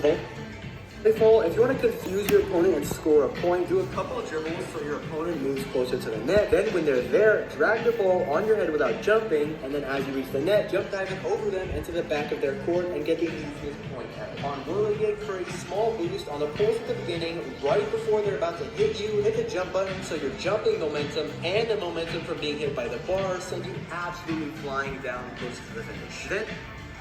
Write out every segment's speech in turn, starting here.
If you want to confuse your opponent and score a point, do a couple of dribbles so your opponent moves closer to the net. Then when they're there, drag the ball on your head without jumping, and then as you reach the net, jump diving over them into the back of their court and get the easiest point ever. On whirligig, for a small boost on the pulse at the beginning, right before they're about to hit you, hit the jump button so your jumping momentum and the momentum from being hit by the bar send you absolutely flying down close to the finish. Then,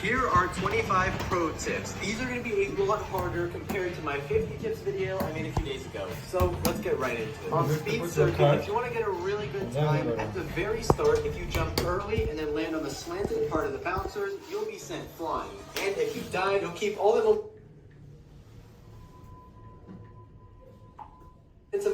here are 25 pro tips. These are going to be a lot harder compared to my 50 tips video I made a few days ago. So let's get right into it. On speed circuit, if you want to get a really good time, at the very start, if you jump early and then land on the slanted part of the bouncers, you'll be sent flying. And if you dive, you'll keep all the momentum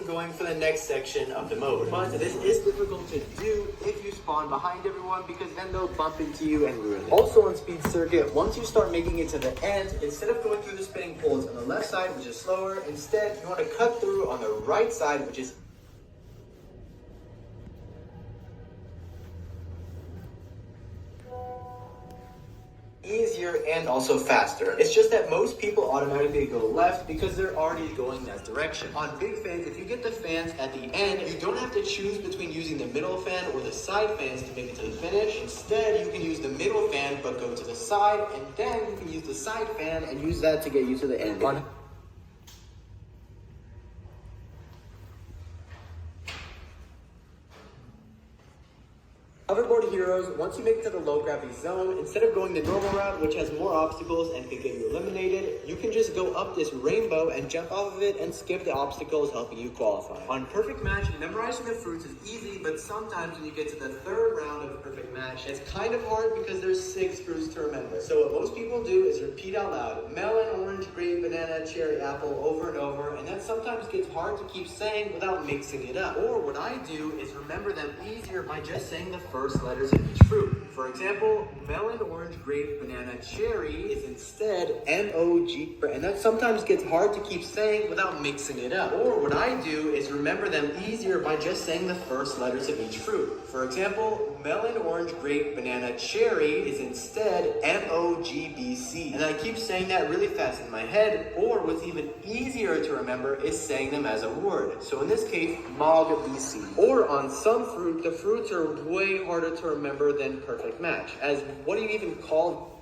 going for the next section of the mode. But this is difficult to do if you spawn behind everyone, because then they'll bump into you and ruin it. Also on speed circuit, once you start making it to the end, instead of going through the spinning poles on the left side, which is slower, instead you want to cut through on the right side, which is easier and also faster. It's just that most people automatically go left because they're already going that direction. On big fans, if you get the fans at the end, you don't have to choose between using the middle fan or the side fans to make it to the finish. Instead, you can use the middle fan but go to the side, and then you can use the side fan and use that to get you to the end. Hoverboard heroes, once you make it to the low gravity zone, instead of going the normal route, which has more obstacles and could get you eliminated, you can just go up this rainbow and jump off of it and skip the obstacles, helping you qualify. On perfect match, memorizing the fruits is easy, but sometimes when you get to the third round of perfect match, it's kind of hard because there's 6 fruits to remember. So what most people do is repeat out loud, melon, orange, grape, banana, cherry, apple, over and over, and that sometimes gets hard to keep saying without mixing it up. Or what I do is remember them easier by just saying the first letters of each fruit. For example, melon, orange, grape, banana, cherry is instead M-O-G, and that sometimes gets hard to keep saying without mixing it up. Or what I do is remember them easier by just saying the first letters of each fruit. For example, melon, orange, grape, banana, cherry is instead M-O-G-B-C. And I keep saying that really fast in my head, or what's even easier to remember is saying them as a word. So in this case, MOG-B-C. Or on some fruit, the fruits are way harder to remember than perfect match, as what do you even call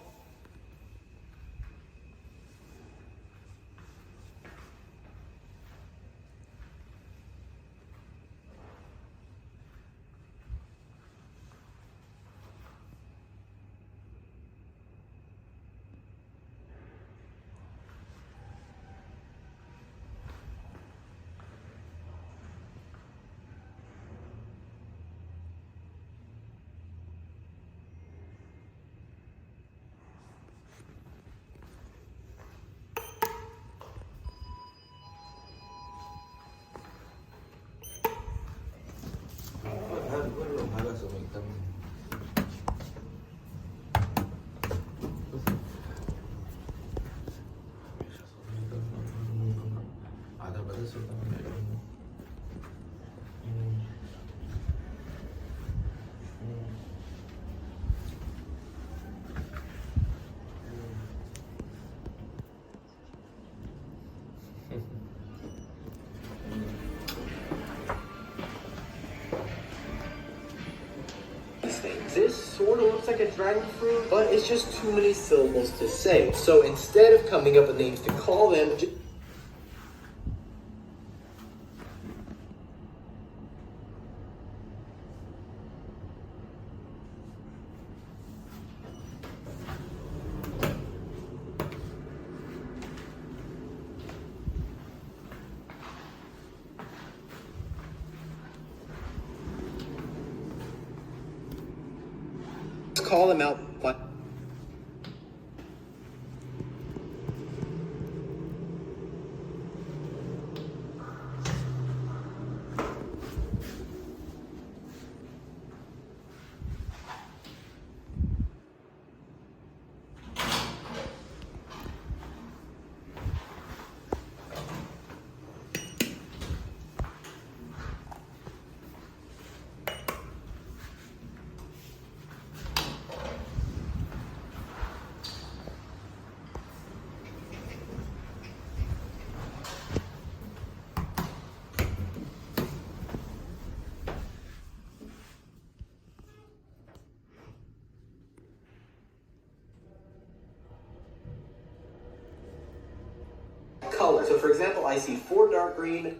This sort of looks like a dragon fruit, but it's just too many syllables to say. So instead of coming up with names to call them, call them out. for example, I see 4 dark green,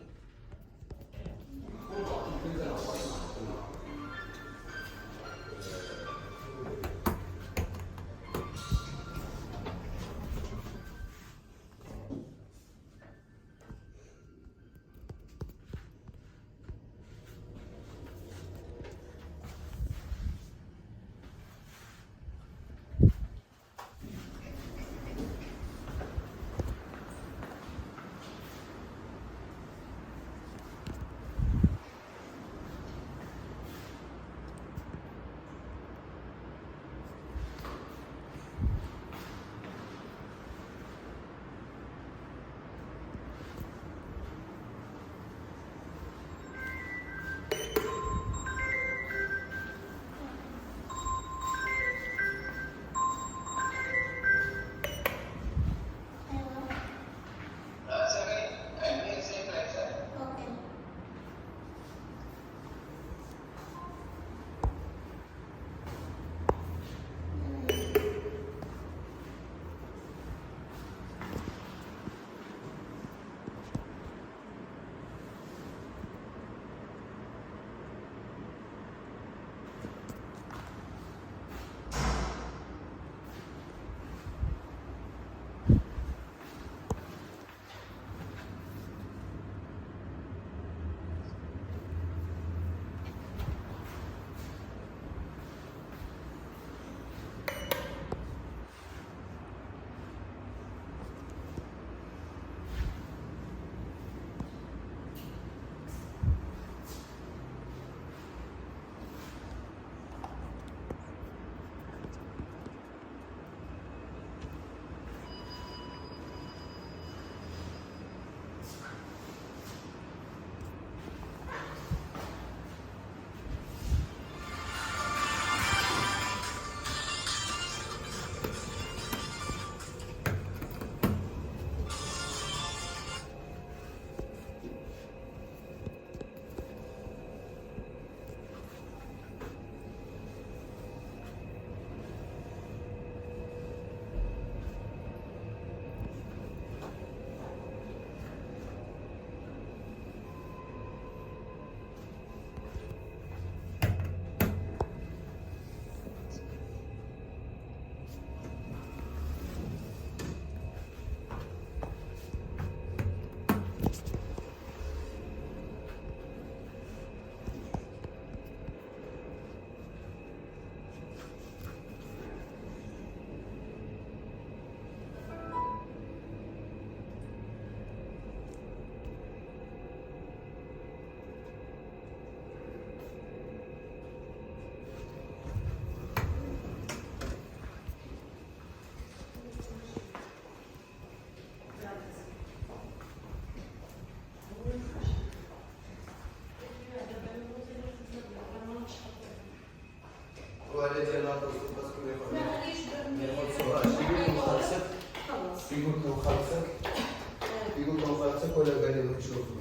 يقول لهم خلصك ولا قال لهم شوفوا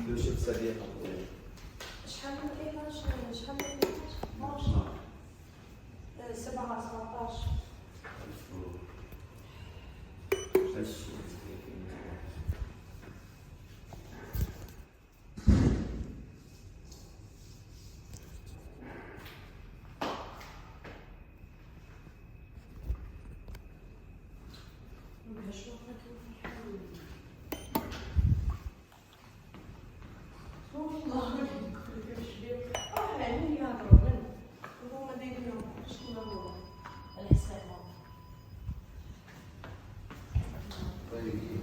يوسف صديق شحال من كيفاش شحال من كيفاش 12 7 17 طيب